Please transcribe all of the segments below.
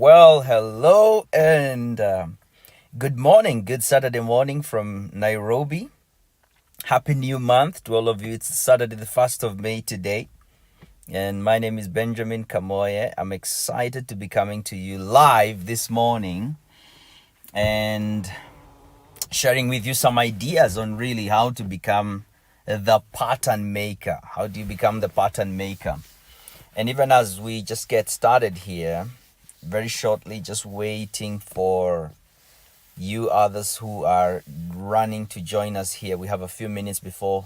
Well, hello and good morning. Good Saturday morning from Nairobi. Happy new month to all of you. It's Saturday, the 1st of May today. And my name is Benjamin Kamoye. I'm excited to be coming to you live this morning and sharing with you some ideas on really how to become the pattern maker. How do you become the pattern maker? And even as we just get started here, very shortly, just waiting for you others who are running to join us here. We have a few minutes before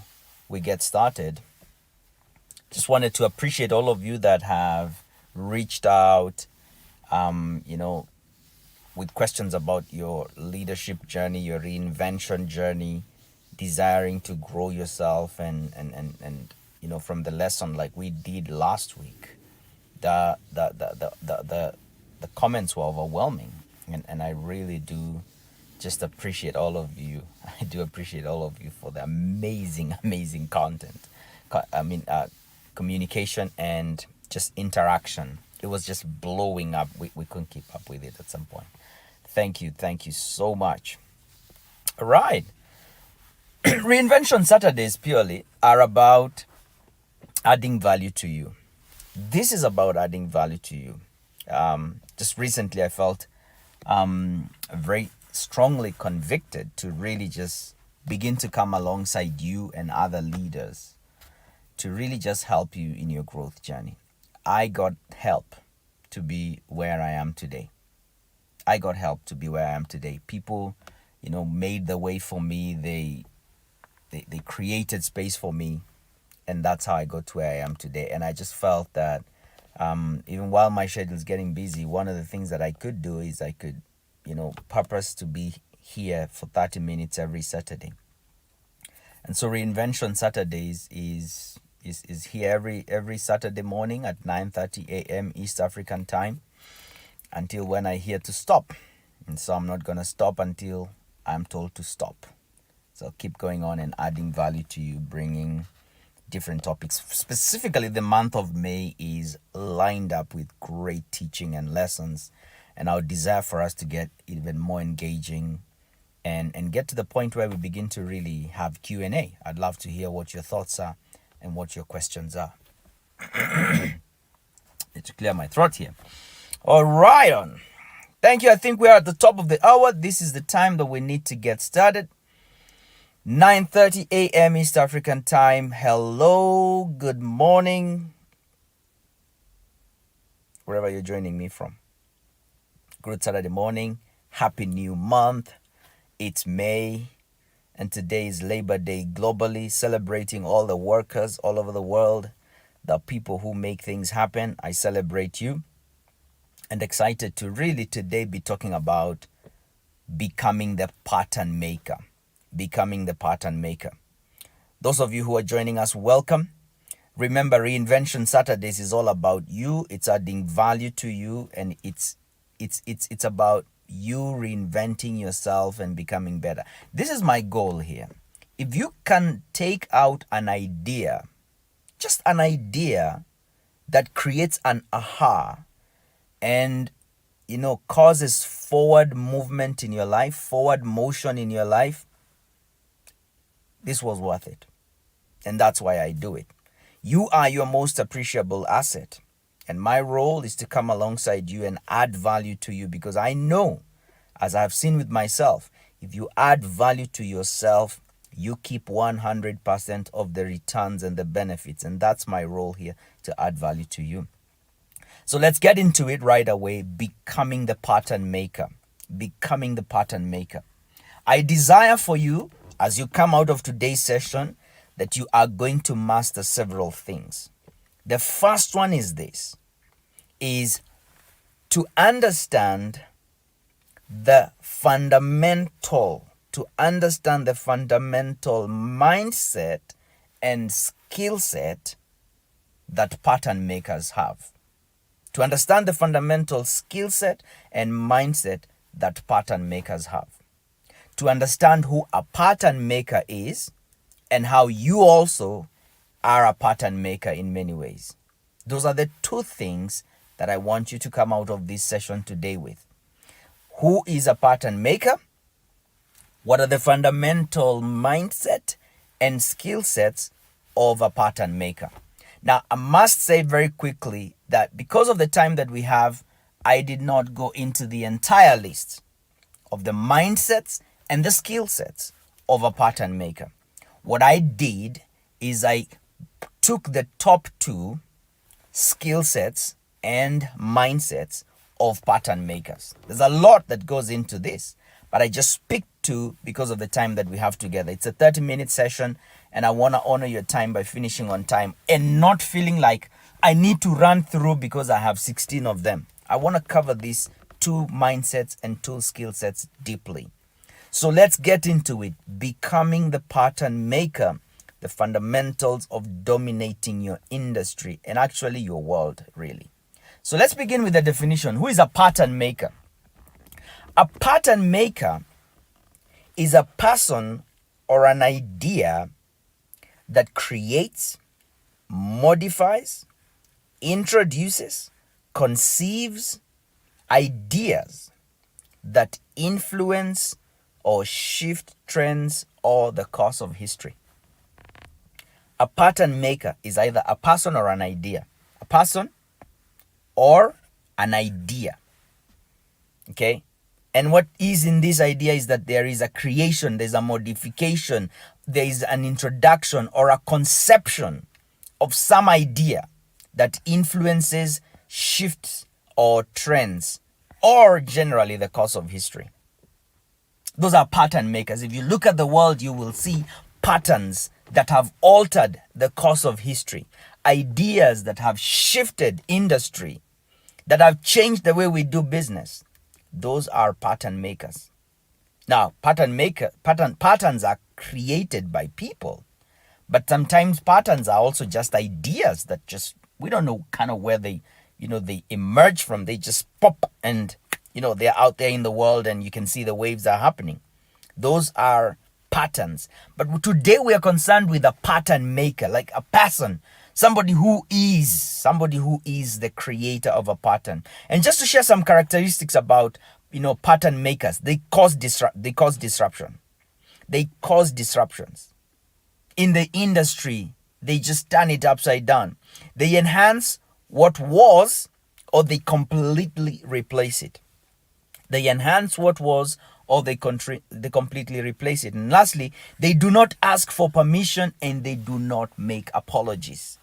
we get started. Just wanted to appreciate all of you that have reached out, with questions about your leadership journey, your reinvention journey, desiring to grow yourself and from the lesson like we did last week. The comments were overwhelming, and I really do just appreciate all of you. I do appreciate all of you for the amazing content. Communication and just interaction. It was just blowing up. We couldn't keep up with it at some point. Thank you so much. All right. Reinvention Saturdays purely are about adding value to you. This is about adding value to you. Just recently I felt very strongly convicted to really just begin to come alongside you and other leaders to really just help you in your growth journey. I got help to be where I am today. People, made the way for me. They created space for me, and that's how I got to where I am today. And I just felt that even while my schedule is getting busy, one of the things that I could do is I could, purpose to be here for 30 minutes every Saturday. And so Reinvention Saturdays is here every Saturday morning at 9:30 a.m. East African time until when I hear to stop. And so I'm not going to stop until I'm told to stop. So I'll keep going on and adding value to you, bringing different topics. Specifically, the month of May is lined up with great teaching and lessons, and our desire for us to get even more engaging and get to the point where we begin to really have Q&A. I'd love to hear what your thoughts are and what your questions are. To clear my throat here. All right, on. Thank you. I think we are at the top of the hour. This is the time that we need to get started. 9:30 a.m. East African time. Hello, good morning, wherever you're joining me from. Good Saturday morning. Happy new month. It's May, and today is Labor Day globally, celebrating all the workers all over the world, the people who make things happen. I celebrate you, and excited to really today be talking about becoming the pattern maker. Becoming the pattern maker. Those of you who are joining us, welcome. Remember, Reinvention Saturdays is all about you. It's adding value to you, and it's about you reinventing yourself and becoming better. This is my goal here. If you can take out an idea, just an idea that creates an aha and causes forward movement in your life, forward motion in your life, this was worth it. And that's why I do it. You are your most appreciable asset. And my role is to come alongside you and add value to you, because I know, as I've seen with myself, if you add value to yourself, you keep 100% of the returns and the benefits. And that's my role here, to add value to you. So let's get into it right away. Becoming the pattern maker. Becoming the pattern maker. I desire for you, as you come out of today's session, that you are going to master several things. The first one is this, is to understand the fundamental mindset and skill set that pattern makers have. To understand the fundamental skill set and mindset that pattern makers have. To understand who a pattern maker is and how you also are a pattern maker in many ways. Those are the two things that I want you to come out of this session today with. Who is a pattern maker? What are the fundamental mindset and skill sets of a pattern maker? Now, I must say very quickly that because of the time that we have, I did not go into the entire list of the mindsets and the skill sets of a pattern maker. What I did is I took the top 2 skill sets and mindsets of pattern makers. There's a lot that goes into this, but I just picked 2 because of the time that we have together. It's a 30-minute session, and I want to honor your time by finishing on time and not feeling like I need to run through because I have 16 of them. I want to cover these 2 mindsets and 2 skill sets deeply. So let's get into it. Becoming the pattern maker, the fundamentals of dominating your industry and actually your world, really. So let's begin with the definition. Who is a pattern maker? A pattern maker is a person or an idea that creates, modifies, introduces, conceives ideas that influence or shift trends or the course of history. A pattern maker is either a person or an idea. A person or an idea. Okay? And what is in this idea is that there is a creation, there's a modification, there is an introduction or a conception of some idea that influences, shifts, or trends, or generally the course of history. Those are pattern makers. If you look at the world, you will see patterns that have altered the course of history, ideas that have shifted industry, that have changed the way we do business. Those are pattern makers. Now, patterns are created by people, but sometimes patterns are also just ideas that just, we don't know kind of where they emerge from. They just pop and, they're out there in the world and you can see the waves are happening. Those are patterns. But today we are concerned with a pattern maker, like a person, somebody who is the creator of a pattern. And just to share some characteristics about, pattern makers, they cause disruption. They cause disruptions. In the industry, they just turn it upside down. They enhance what was, or they completely replace it. They enhance what was, or they completely replace it. And lastly, they do not ask for permission and they do not make apologies.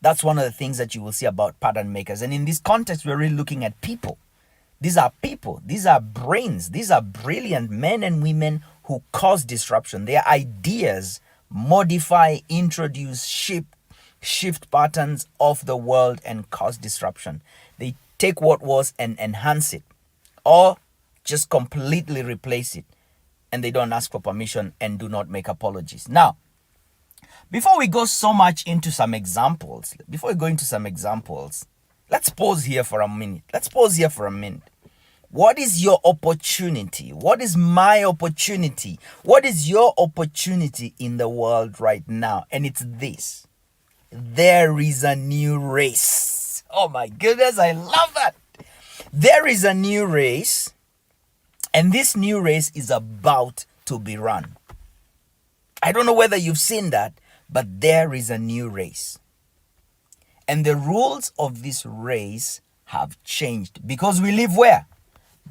That's one of the things that you will see about pattern makers. And in this context, we're really looking at people. These are people. These are brains. These are brilliant men and women who cause disruption. Their ideas modify, introduce, shift patterns of the world and cause disruption. They take what was and enhance it, or just completely replace it, and they don't ask for permission and do not make apologies. Now, before we go so much into some examples, let's pause here for a minute. What is your opportunity? What is my opportunity? What is your opportunity in the world right now? And it's this. There is a new race. Oh my goodness, I love that. There is a new race, and this new race is about to be run. I don't know whether you've seen that, but there is a new race. And the rules of this race have changed because we live where?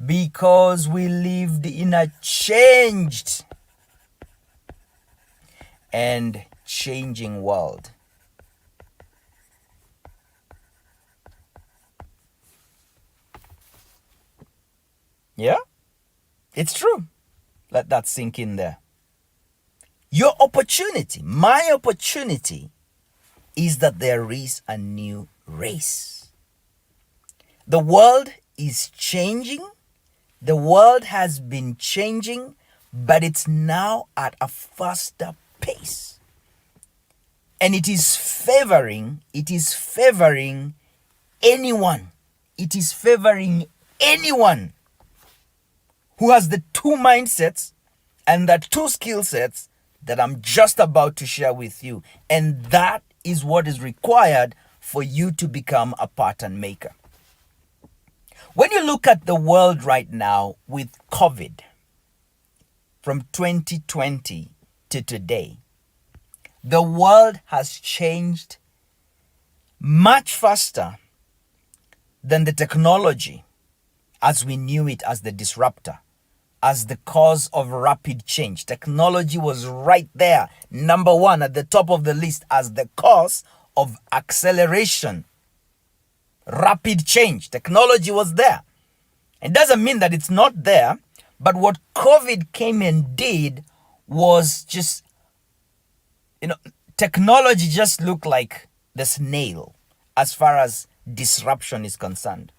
Because we lived in a changed and changing world. Yeah? It's true. Let that sink in there. Your opportunity, my opportunity, is that there is a new race. The world is changing. The world has been changing, but it's now at a faster pace. And it is favoring anyone. It is favoring anyone who has the 2 mindsets and the 2 skill sets that I'm just about to share with you. And that is what is required for you to become a pattern maker. When you look at the world right now with COVID, from 2020 to today, the world has changed much faster than the technology as we knew it as the disruptor, as the cause of rapid change. Technology was right there, number one at the top of the list as the cause of acceleration, rapid change. Technology was there. It doesn't mean that it's not there, but what COVID came and did was just, technology just looked like the snail as far as disruption is concerned.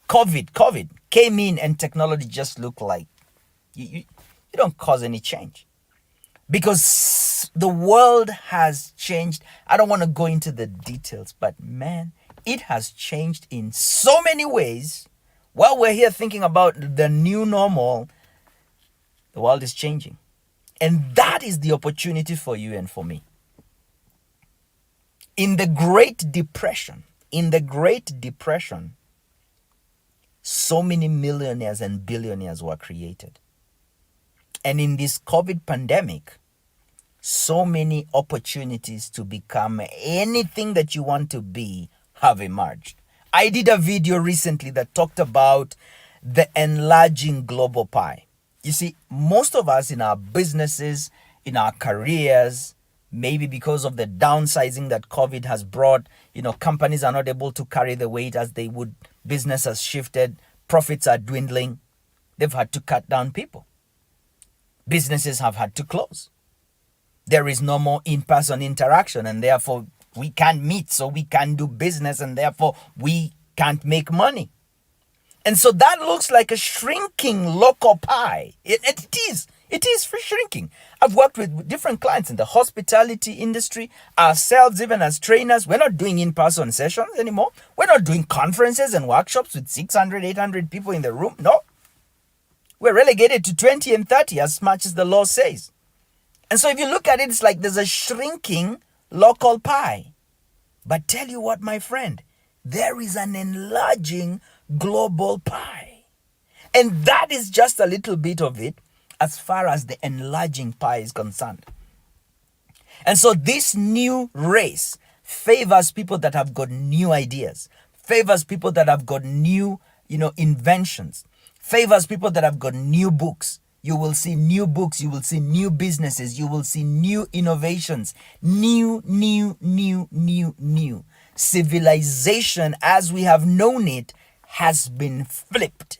COVID came in and technology just looked like you don't cause any change because the world has changed. I don't want to go into the details, but man, it has changed in so many ways. While we're here thinking about the new normal, the world is changing. And that is the opportunity for you and for me. In the Great Depression, so many millionaires and billionaires were created. And in this COVID pandemic, so many opportunities to become anything that you want to be have emerged. I did a video recently that talked about the enlarging global pie. You see, most of us in our businesses, in our careers, maybe because of the downsizing that COVID has brought, companies are not able to carry the weight as they would. Business has shifted. Profits are dwindling. They've had to cut down people. Businesses have had to close. There is no more in-person interaction, and therefore we can't meet, so we can't do business, and therefore we can't make money. And so that looks like a shrinking local pie. It is for shrinking. I've worked with different clients in the hospitality industry, ourselves even as trainers. We're not doing in-person sessions anymore. We're not doing conferences and workshops with 600, 800 people in the room. No. We're relegated to 20 and 30 as much as the law says. And so if you look at it, it's like there's a shrinking local pie. But tell you what, my friend, there is an enlarging global pie. And that is just a little bit of it as far as the enlarging pie is concerned. And so this new race favors people that have got new ideas, favors people that have got new, inventions, favors people that have got new books. You will see new books, you will see new businesses, you will see new innovations, new. Civilization as we have known it has been flipped.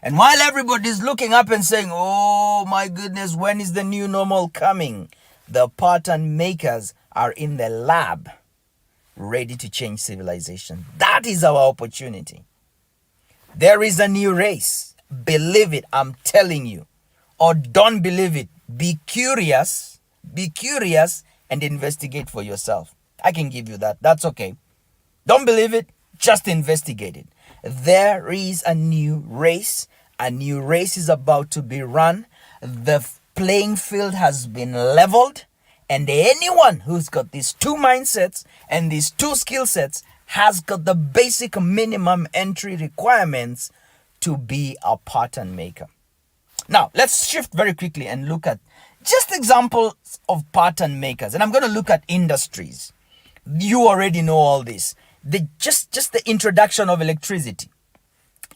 And while everybody's looking up and saying, oh my goodness, when is the new normal coming? The pattern makers are in the lab, ready to change civilization. That is our opportunity. There is a new race. Believe it, I'm telling you. Or don't believe it. Be curious and investigate for yourself. I can give you that. That's okay. Don't believe it, just investigate it. There is a new race. A new race is about to be run. The playing field has been leveled. And anyone who's got these two mindsets and these two skill sets has got the basic minimum entry requirements to be a pattern maker. Now, let's shift very quickly and look at just examples of pattern makers. And I'm going to look at industries. You already know all this. Just the introduction of electricity.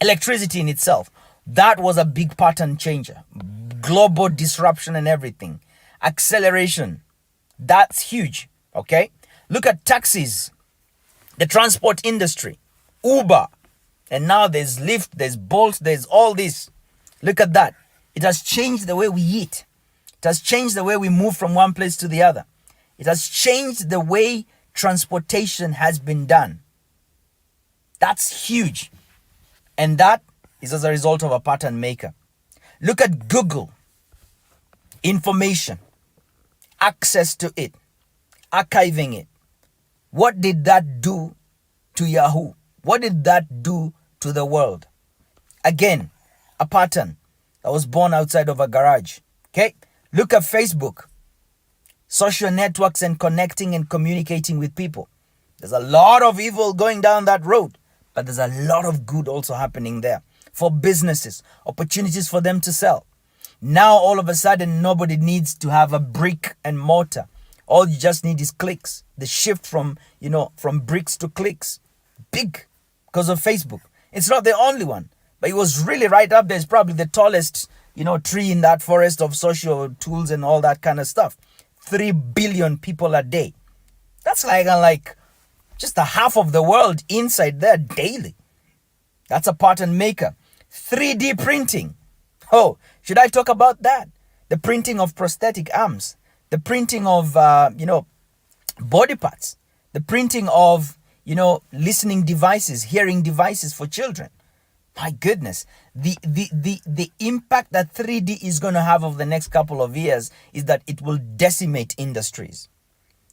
Electricity in itself, that was a big pattern changer. Global disruption and everything. Acceleration, that's huge, okay? Look at taxis, the transport industry, Uber, and now there's Lyft, there's Bolt, there's all this. Look at that. It has changed the way we eat. It has changed the way we move from one place to the other. It has changed the way transportation has been done. That's huge. And that is as a result of a pattern maker. Look at Google. Information, access to it, archiving it. What did that do to Yahoo? What did that do to the world? Again, a pattern that was born outside of a garage. Okay? Look at Facebook. Social networks and connecting and communicating with people. There's a lot of evil going down that road, but there's a lot of good also happening there for businesses, opportunities for them to sell. Now, all of a sudden, nobody needs to have a brick and mortar. All you just need is clicks. The shift from bricks to clicks. Big because of Facebook. It's not the only one, but it was really right up there. It's probably the tallest, tree in that forest of social tools and all that kind of stuff. 3 billion people a day. That's like just a half of the world inside there daily. That's a pattern maker. 3D printing. Oh, should I talk about that? The printing of prosthetic arms, the printing of, body parts, the printing of, listening devices, hearing devices for children. My goodness, the impact that 3D is going to have over the next couple of years is that it will decimate industries.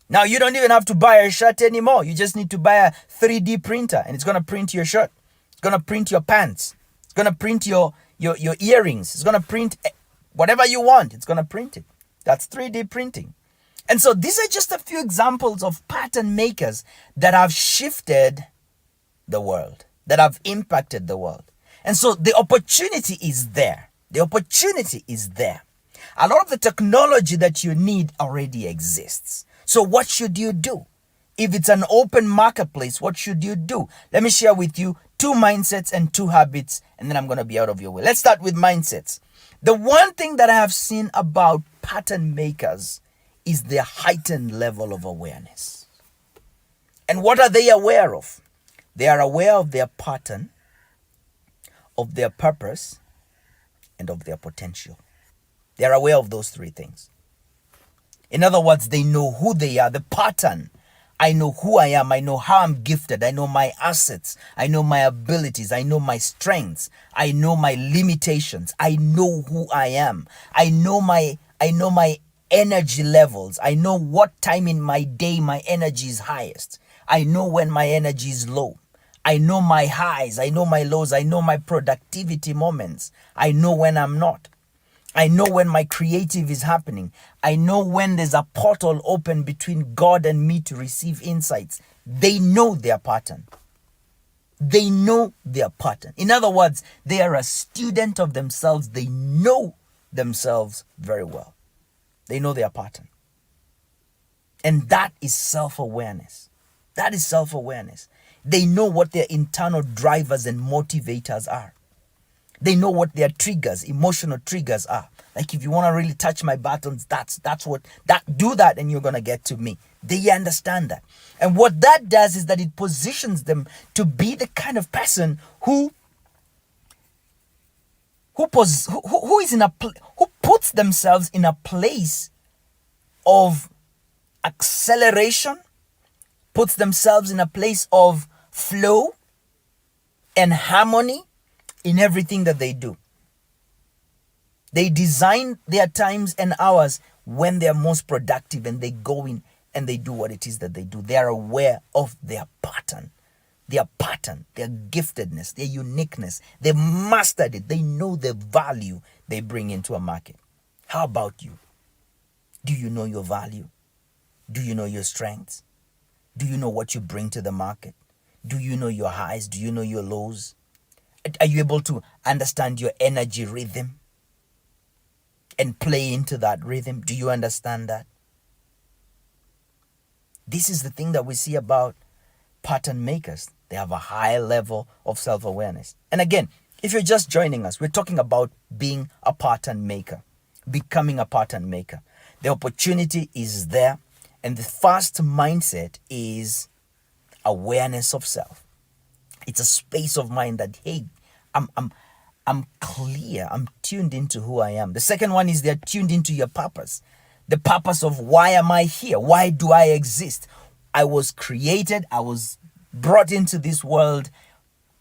Now, you don't even have to buy a shirt anymore. You just need to buy a 3D printer and it's going to print your shirt. It's going to print your pants. It's going to print your earrings. It's going to print whatever you want. It's going to print it. That's 3D printing. And so these are just a few examples of pattern makers that have shifted the world, that have impacted the world. And so the opportunity is there. The opportunity is there. A lot of the technology that you need already exists. So what should you do? If it's an open marketplace, what should you do? Let me share with you 2 mindsets and 2 habits, and then I'm going to be out of your way. Let's start with mindsets. The one thing that I have seen about pattern makers is their heightened level of awareness. And what are they aware of? They are aware of their pattern, of their purpose, and of their potential. They are aware of those 3 things. In other words, they know who they are, the pattern. I know who I am. I know how I'm gifted. I know my assets. I know my abilities. I know my strengths. I know my limitations. I know who I am. I know my energy levels. I know what time in my day my energy is highest. I know when my energy is low. I know my highs. I know my lows. I know my productivity moments. I know when I'm not. I know when my creative is happening. I know when there's a portal open between God and me to receive insights. They know their pattern. They know their pattern. In other words, they are a student of themselves. They know themselves very well. They know their pattern. And that is self-awareness. That is self-awareness. They know what their internal drivers and motivators are. They know what their triggers, emotional triggers are. Like if you want to really touch my buttons, do that and you're going to get to me. They understand that. And what that does is that it positions them to be the kind of person who puts themselves in a place of acceleration, puts themselves in a place of flow and harmony in everything that they do. They design their times and hours when they're most productive, and they go in and they do what it is that they do. They are aware of their pattern, their giftedness, their uniqueness. They've mastered it. They know the value they bring into a market. How about you? Do you know your value? Do you know your strengths? Do you know what you bring to the market? Do you know your highs? Do you know your lows? Are you able to understand your energy rhythm and play into that rhythm? Do you understand that? This is the thing that we see about pattern makers. They have a high level of self-awareness. And again, if you're just joining us, we're talking about being a pattern maker, becoming a pattern maker. The opportunity is there. And the first mindset is awareness of self. It's a space of mind that, hey, I'm clear. I'm tuned into who I am. The second one is they're tuned into your purpose. The purpose of why am I here? Why do I exist? I was created. I was brought into this world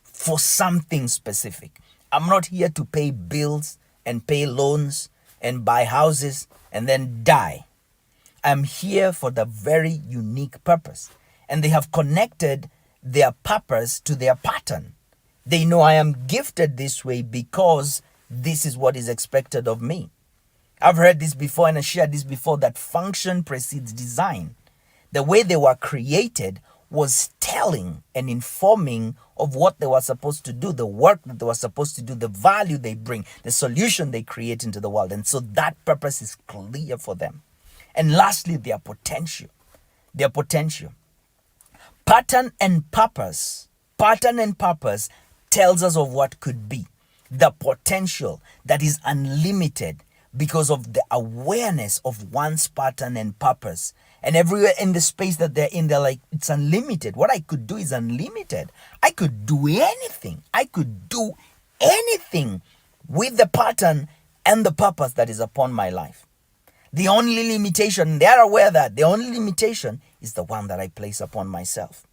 for something specific. I'm not here to pay bills and pay loans and buy houses and then die. I'm here for the very unique purpose. And they have connected their purpose to their pattern. They know I am gifted this way because this is what is expected of me. I've heard this before and I shared this before, that function precedes design. The way they were created was telling and informing of what they were supposed to do, the work that they were supposed to do, the value they bring, the solution they create into the world. And so that purpose is clear for them. And lastly, their potential. Their potential. Pattern and purpose tells us of what could be. The potential that is unlimited because of the awareness of one's pattern and purpose. And everywhere in the space that they're in, they're like, it's unlimited. What I could do is unlimited. I could do anything. I could do anything with the pattern and the purpose that is upon my life. The only limitation, they are aware that the only limitation is the one that I place upon myself.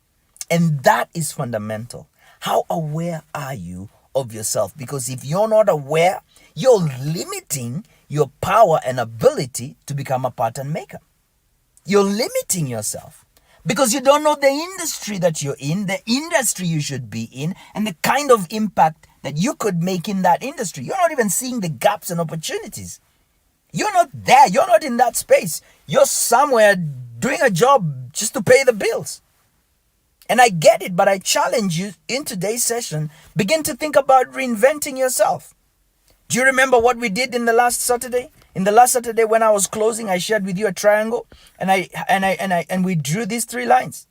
And that is fundamental. How aware are you of yourself? Because if you're not aware, you're limiting your power and ability to become a pattern maker. You're limiting yourself because you don't know the industry that you're in, the industry you should be in, and the kind of impact that you could make in that industry. You're not even seeing the gaps and opportunities. You're not there. You're not in that space. You're somewhere doing a job just to pay the bills. And I get it, but I challenge you in today's session, begin to think about reinventing yourself. Do you remember what we did in the last Saturday? In the last Saturday when I was closing, I shared with you a triangle and we drew these 3 lines.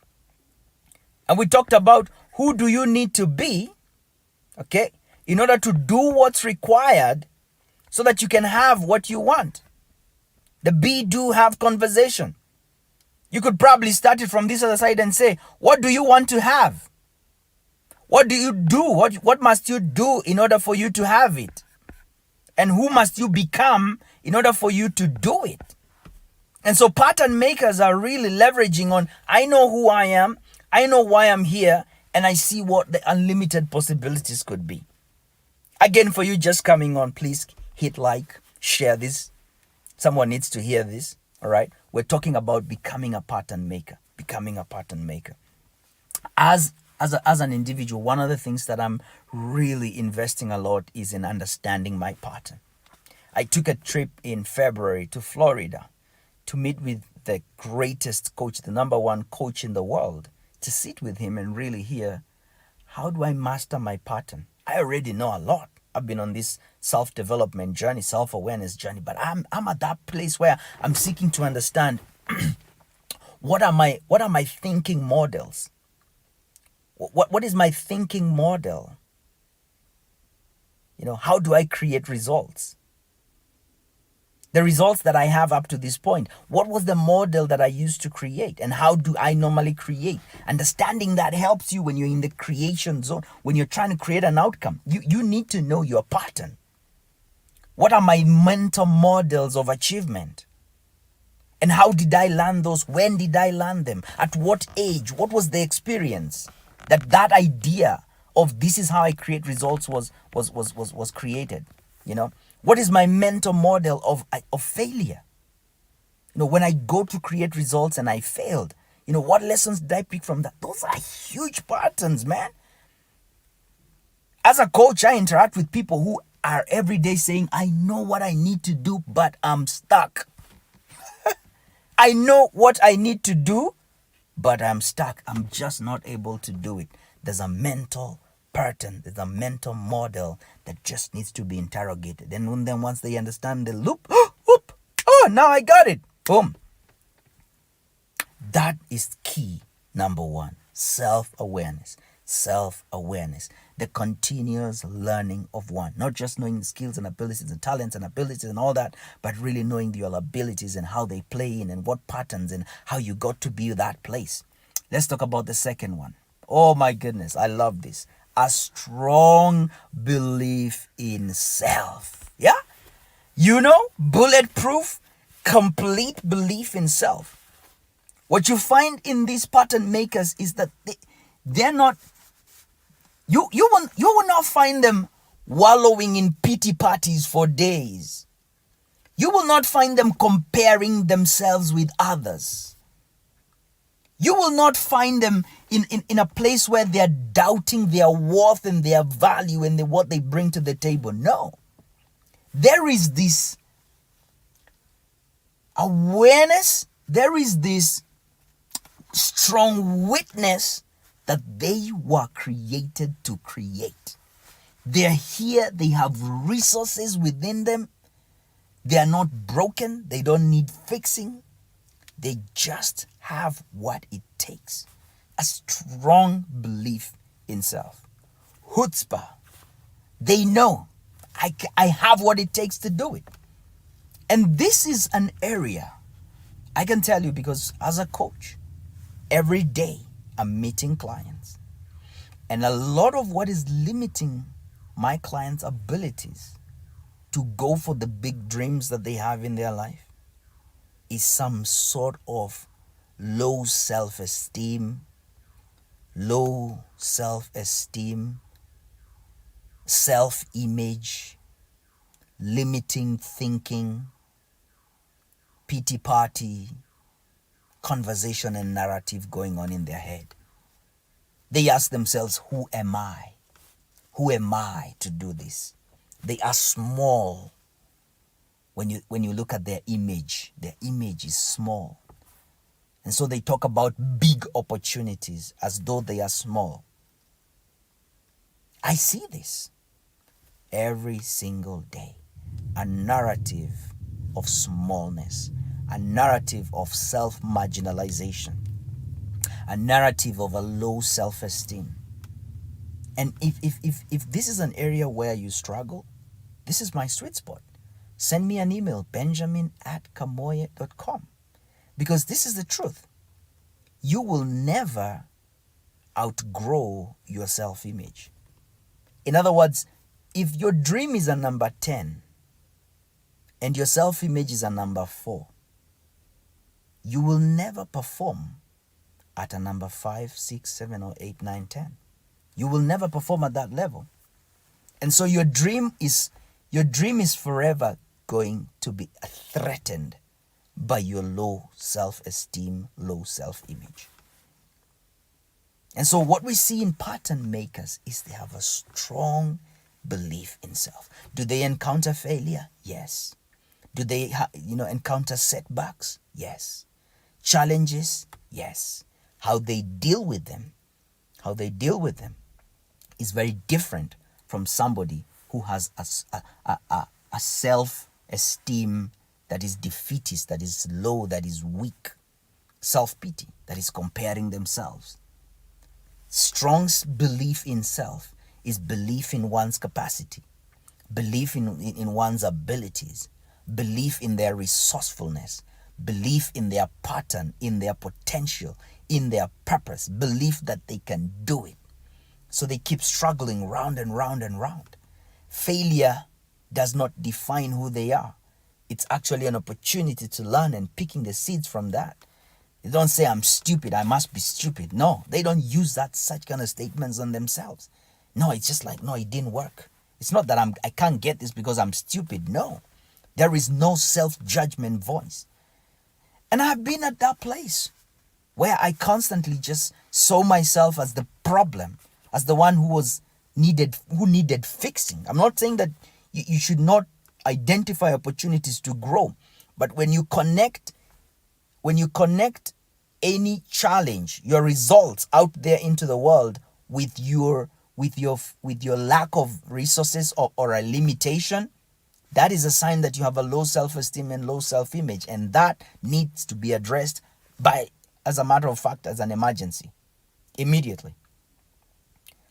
And we talked about who do you need to be, okay, in order to do what's required so that you can have what you want. The be, do, have conversation. You could probably start it from this other side and say, what do you want to have? What do you do? What must you do in order for you to have it? And who must you become in order for you to do it? And so pattern makers are really leveraging on, I know who I am, I know why I'm here, and I see what the unlimited possibilities could be. Again, for you just coming on, please hit like, share this. Someone needs to hear this, all right? We're talking about becoming a pattern maker, As an individual, one of the things that I'm really investing a lot is in understanding my pattern. I took a trip in February to Florida to meet with the greatest coach, the number 1 coach in the world, to sit with him and really hear, how do I master my pattern? I already know a lot. I've been on this self-development journey, self-awareness journey, but I'm at that place where I'm seeking to understand what are my thinking models? What is my thinking model? How do I create results? The results that I have up to this point, what was the model that I used to create? And how do I normally create? Understanding that helps you when you're in the creation zone, when you're trying to create an outcome. You need to know your pattern. What are my mental models of achievement? And how did I learn those? When did I learn them? At what age? What was the experience? That idea of this is how I create results was created. What is my mental model of failure? When I go to create results and I failed, what lessons did I pick from that? Those are huge patterns, man. As a coach, I interact with people who are every day saying, I know what I need to do, but I'm stuck. I know what I need to do, but I'm stuck. I'm just not able to do it. There's a mental pattern, there's a mental model that just needs to be interrogated. And then once they understand the loop, now I got it. Boom. That is key. Number 1, self-awareness. The continuous learning of one, not just knowing the skills and abilities and talents and abilities and all that, but really knowing your abilities and how they play in and what patterns and how you got to be that place. Let's talk about the second one. Oh my goodness, I love this. A strong belief in self. Yeah? Bulletproof, complete belief in self. What you find in these pattern makers is that they're not, you will not find them wallowing in pity parties for days. You will not find them comparing themselves with others. You will not find them in a place where they're doubting their worth and their value and what they bring to the table. No. There is this awareness. There is this strong witness that they were created to create. They're here, they have resources within them. They are not broken, they don't need fixing. They just have what it takes. A strong belief in self. Chutzpah. They know I have what it takes to do it. And this is an area I can tell you, because as a coach, every day I'm meeting clients. And a lot of what is limiting my clients' abilities to go for the big dreams that they have in their life is some sort of low self-esteem, self-image, limiting thinking, pity party, conversation and narrative going on in their head. They ask themselves, who am I? Who am I to do this? They are small. When you look at their image is small. And so they talk about big opportunities as though they are small. I see this every single day. A narrative of smallness, a narrative of self-marginalization, a narrative of a low self-esteem. And if this is an area where you struggle, this is my sweet spot. Send me an email, benjamin@kamoye.com. Because this is the truth. You will never outgrow your self-image. In other words, if your dream is a number 10 and your self-image is a number 4, you will never perform at a number 5, 6, 7, or 8, 9, 10. You will never perform at that level. And so your dream is forever going to be threatened by your low self-esteem, low self-image. And so what we see in pattern makers is they have a strong belief in self. Do they encounter failure? Yes. Do they encounter setbacks? Yes. Challenges? Yes. How they deal with them is very different from somebody who has a self-esteem that is defeatist, that is low, that is weak. Self-pity, that is comparing themselves. Strong belief in self is belief in one's capacity, belief in one's abilities, belief in their resourcefulness, belief in their pattern, in their potential, in their purpose, belief that they can do it. So they keep struggling round and round and round. Failure does not define who they are. It's actually an opportunity to learn and picking the seeds from that. They don't say, I'm stupid, I must be stupid. No, they don't use such kind of statements on themselves. No, it's just like, no, it didn't work. It's not that I can't get this because I'm stupid. No, there is no self-judgment voice. And I've been at that place where I constantly just saw myself as the problem, as the one who needed fixing. I'm not saying that you should not identify opportunities to grow, but when you connect any challenge, your results out there into the world with your lack of resources or a limitation, that is a sign that you have a low self-esteem and low self-image, and that needs to be addressed as a matter of fact, as an emergency, immediately.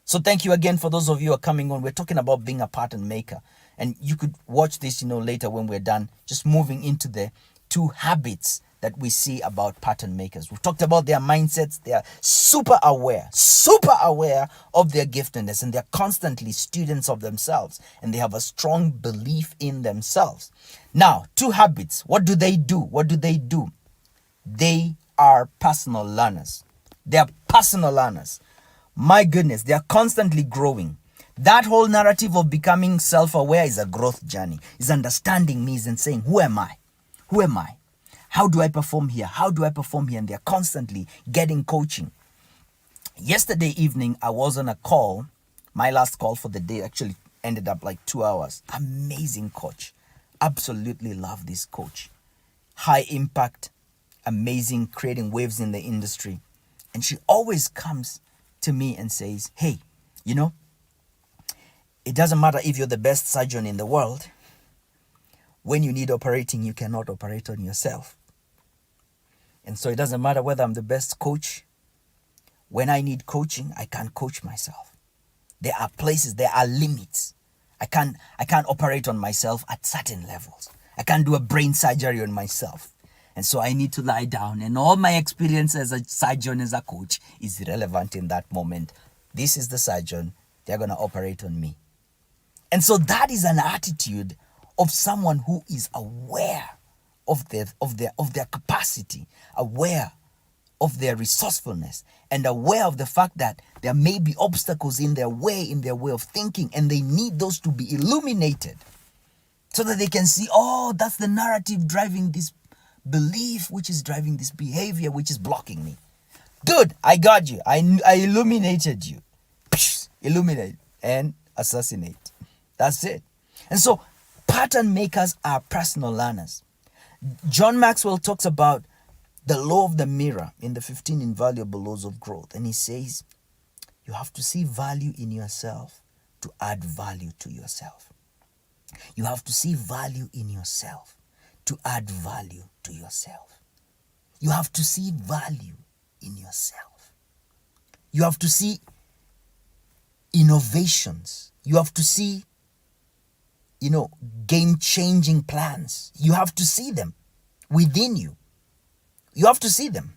So thank you again for those of you who are coming on. We're talking about being a pattern maker, and you could watch this, later when we're done, just moving into the 2 habits that we see about pattern makers. We've talked about their mindsets. They are super aware of their giftedness, and they're constantly students of themselves, and they have a strong belief in themselves. Now, 2 habits. What do they do? They are personal learners. They are personal learners. My goodness, they are constantly growing. That whole narrative of becoming self-aware is a growth journey. Is understanding me and saying, who am I? Who am I? How do I perform here? How do I perform here? And they're constantly getting coaching. Yesterday evening, I was on a call. My last call for the day actually ended up like 2 hours. Amazing coach. Absolutely love this coach. High impact, amazing, creating waves in the industry. And she always comes to me and says, hey, you know, it doesn't matter if you're the best surgeon in the world. When you need operating, you cannot operate on yourself. And so it doesn't matter whether I'm the best coach. When I need coaching, I can't coach myself. There are places, there are limits. I can't operate on myself at certain levels. I can't do a brain surgery on myself. And so I need to lie down, and all my experience as a surgeon, as a coach, is irrelevant in that moment. This is the surgeon. They're going to operate on me. And so that is an attitude of someone who is aware of their capacity, aware of their resourcefulness, and aware of the fact that there may be obstacles in their way of thinking, and they need those to be illuminated so that they can see, oh, that's the narrative driving this belief, which is driving this behavior, which is blocking me. Good, I got you. I illuminated you. Illuminate and assassinate. That's it. And so pattern makers are personal learners. John Maxwell talks about the law of the mirror in the 15 invaluable laws of growth. And he says, you have to see value in yourself to add value to yourself. You have to see value in yourself to add value to yourself. You have to see value in yourself. You have to see innovations. You have to see, game-changing plans. You have to see them within you. You have to see them.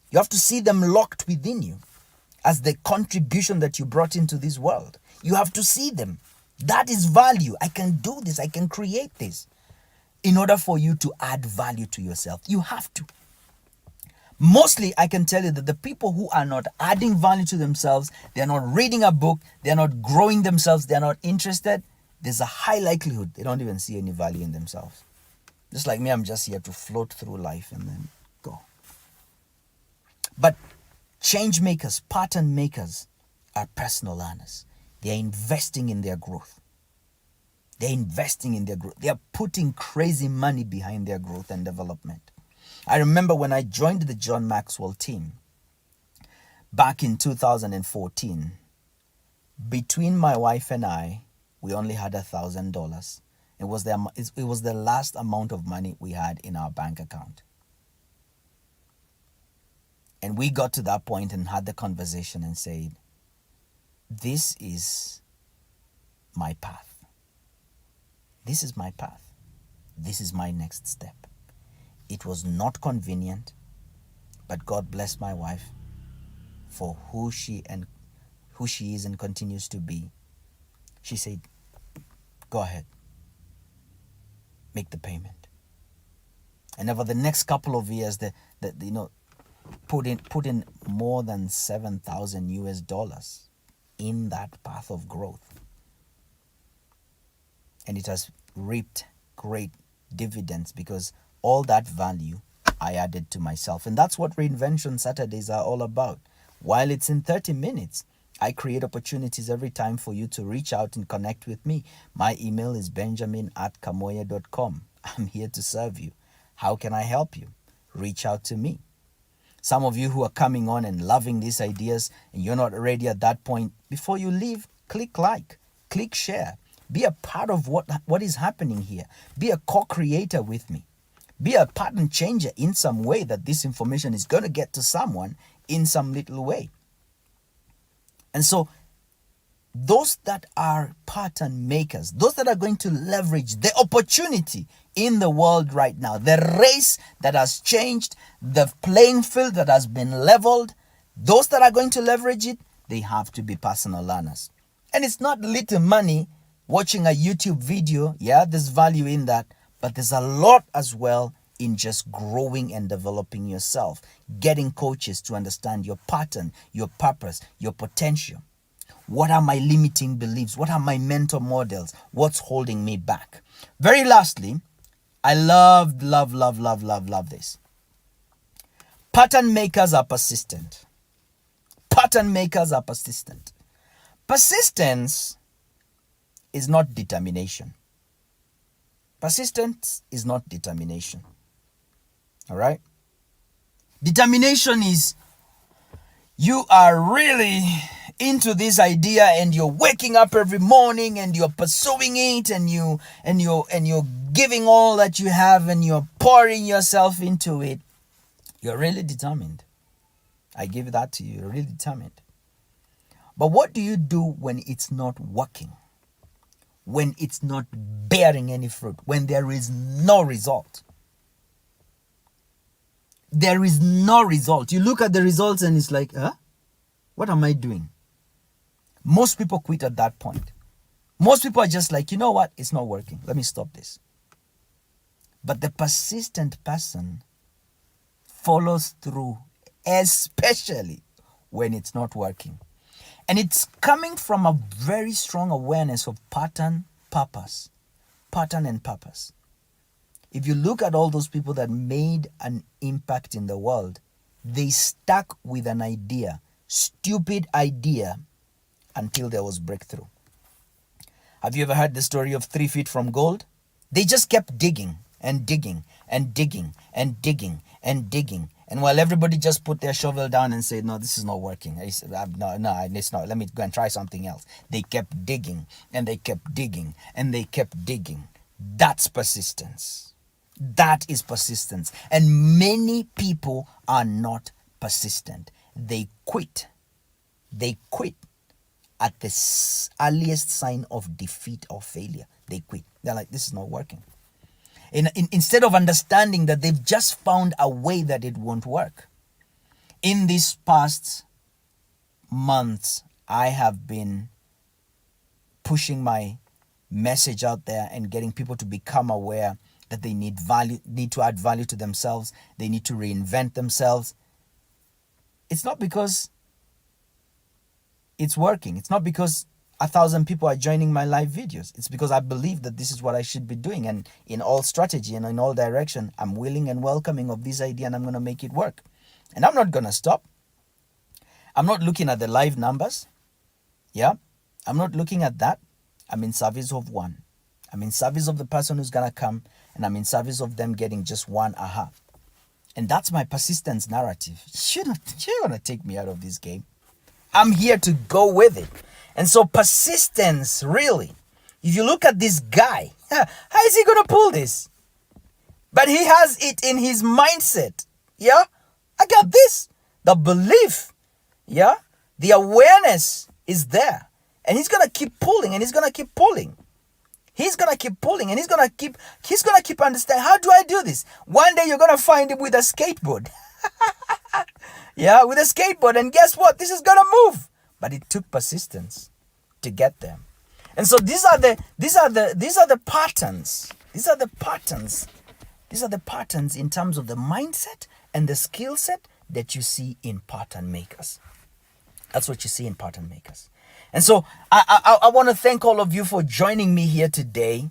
You have to see them locked within you as the contribution that you brought into this world. You have to see them. That is value. I can do this. I can create this. In order for you to add value to yourself, you have to. Mostly, I can tell you that the people who are not adding value to themselves, they're not reading a book, they're not growing themselves, they're not interested, there's a high likelihood they don't even see any value in themselves. Just like me, I'm just here to float through life and then go. But change makers, pattern makers are personal learners. They are investing in their growth. They're investing in their growth. They are putting crazy money behind their growth and development. I remember when I joined the John Maxwell team back in 2014, between my wife and I, we only had $1,000. It was the last amount of money we had in our bank account. And we got to that point and had the conversation and said, this is my path. This is my path. This is my next step. It was not convenient, but God bless my wife for who she is and continues to be. She said, go ahead, make the payment. And over the next couple of years, put in more than $7,000 in that path of growth. And it has reaped great dividends because all that value I added to myself. And that's what Reinvention Saturdays are all about. While it's in 30 minutes, I create opportunities every time for you to reach out and connect with me. My email is benjamin@kamoya.com. I'm here to serve you. How can I help you? Reach out to me. Some of you who are coming on and loving these ideas and you're not ready at that point, before you leave, click like, click share. Be a part of what is happening here. Be a co-creator with me. Be a pattern changer in some way that this information is going to get to someone in some little way. And so those that are pattern makers, those that are going to leverage the opportunity in the world right now, the race that has changed, the playing field that has been leveled, those that are going to leverage it, they have to be personal learners. And it's not little money watching a YouTube video. Yeah, there's value in that, but there's a lot as well in just growing and developing yourself, getting coaches to understand your pattern, your purpose, your potential. What are my limiting beliefs? What are my mentor models? What's holding me back? Very lastly, I love this. Pattern makers are persistent. Pattern makers are persistent. Persistence is not determination. Persistence is not determination. All right? Determination is You are really into this idea and you're waking up every morning and you're pursuing it and you're giving all that you have and you're pouring yourself into it. You're really determined. I give that to you. You're really determined. But what do you do when it's not working? When it's not bearing any fruit? When there is no result? There is no result. You look at the results and it's like, what am I doing? Most people quit at that point. Most people are just like, you know what? It's not working. Let me stop this. But the persistent person follows through, especially when it's not working. And it's coming from a very strong awareness of pattern, purpose. Pattern and purpose. If you look at all those people that made an impact in the world, they stuck with an idea, stupid idea, until there was breakthrough. Have you ever heard the story of 3 feet from gold? They just kept digging and digging and digging and digging and digging. And while everybody just put their shovel down and said, no, this is not working. I said, no, it's not. Let me go and try something else. They kept digging and they kept digging and they kept digging. That's persistence. That is persistence. And many people are not persistent. They quit. They quit at the earliest sign of defeat or failure. They quit. They're like, this is not working. Instead of understanding that they've just found a way that it won't work. In these past months, I have been pushing my message out there and getting people to become aware that they need to add value to themselves. They need to reinvent themselves. It's not because it's working. It's not because 1,000 people are joining my live videos. It's because I believe that this is what I should be doing. And in all strategy and in all direction, I'm willing and welcoming of this idea and I'm going to make it work. And I'm not going to stop. I'm not looking at the live numbers. Yeah. I'm not looking at that. I'm in service of one. I'm in service of the person who's going to come, and I'm in service of them getting just one aha. And that's my persistence narrative. You're not going to take me out of this game. I'm here to go with it. And so persistence, really, if you look at this guy, how is he going to pull this? But he has it in his mindset. Yeah, I got this. The belief, yeah, the awareness is there. And he's going to keep pulling and he's going to keep pulling. He's going to keep pulling and he's going to keep understanding, how do I do this? One day you're going to find him with a skateboard. Yeah, with a skateboard. And guess what? This is going to move. But it took persistence to get there. And so these are the patterns. These are the patterns. These are the patterns in terms of the mindset and the skill set that you see in pattern makers. That's what you see in pattern makers. And so I want to thank all of you for joining me here today.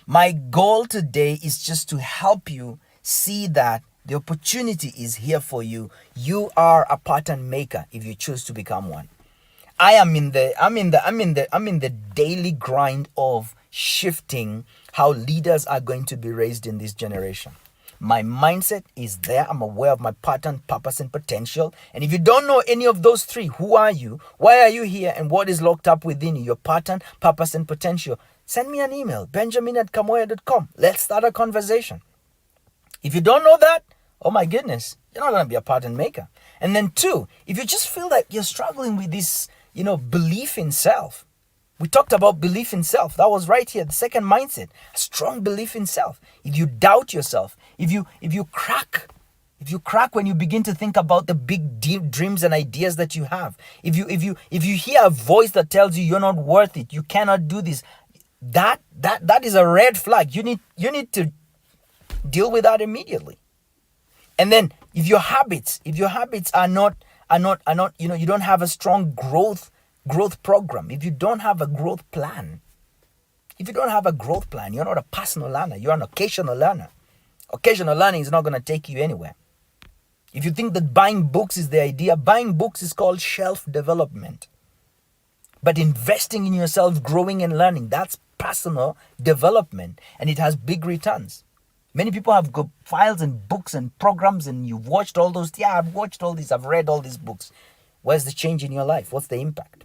My goal today is just to help you see that the opportunity is here for you. You are a pattern maker if you choose to become one. I'm in the daily grind of shifting how leaders are going to be raised in this generation. My mindset is there. I'm aware of my pattern, purpose, and potential. And if you don't know any of those three, who are you? Why are you here? And what is locked up within you? Your pattern, purpose, and potential. Send me an email, benjamin@kamoya.com. Let's start a conversation. If you don't know that, oh my goodness, you're not going to be a pattern maker. And then 2, if you just feel like you're struggling with this, belief in self. We talked about belief in self. That was right here. The second mindset, a strong belief in self. If you doubt yourself, if you crack when you begin to think about the big dreams and ideas that you have, if you hear a voice that tells you you're not worth it, you cannot do this, that is a red flag. You need to deal with that immediately. And then if your habits are not, you don't have a strong growth program, if you don't have a growth plan, you're not a personal learner, you're an occasional learner. Occasional learning is not going to take you anywhere. If you think that buying books is the idea, buying books is called shelf development. But investing in yourself, growing and learning, that's personal development, and it has big returns. Many people have got files and books and programs, and you've watched all those. Yeah, I've watched all these. I've read all these books. Where's the change in your life? What's the impact?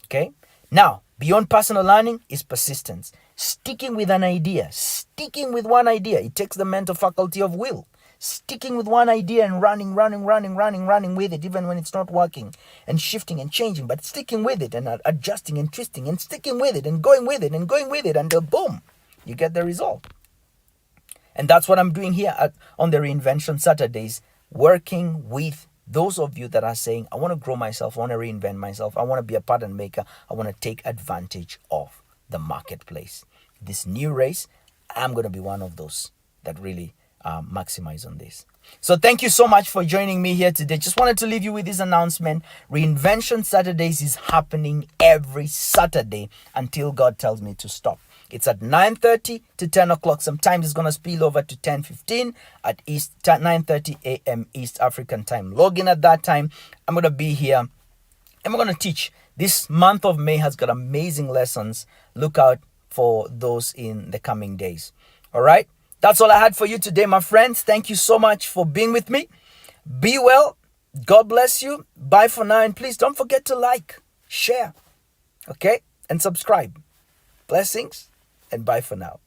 Okay? Now, beyond personal learning is persistence. Sticking with an idea, sticking with one idea. It takes the mental faculty of will. Sticking with one idea and running with it, even when it's not working, and shifting and changing, but sticking with it and adjusting and twisting and sticking with it and going with it until boom, you get the result. And that's what I'm doing here on the Reinvention Saturdays, working with those of you that are saying, I want to grow myself, I want to reinvent myself, I want to be a pattern maker, I want to take advantage of the marketplace. This new race, I'm going to be one of those that really maximize on this. So thank you so much for joining me here today. Just wanted to leave you with this announcement. Reinvention Saturdays is happening every Saturday until God tells me to stop. It's at 9:30 to 10 o'clock. Sometimes it's going to spill over to 10:15 at 9:30 a.m. East African time. Log in at that time. I'm going to be here and we're going to teach. This month of May has got amazing lessons. Look out for those in the coming days. All right. That's all I had for you today, my friends. Thank you so much for being with me. Be well. God bless you. Bye for now. And please don't forget to like, share, okay, and subscribe. Blessings and bye for now.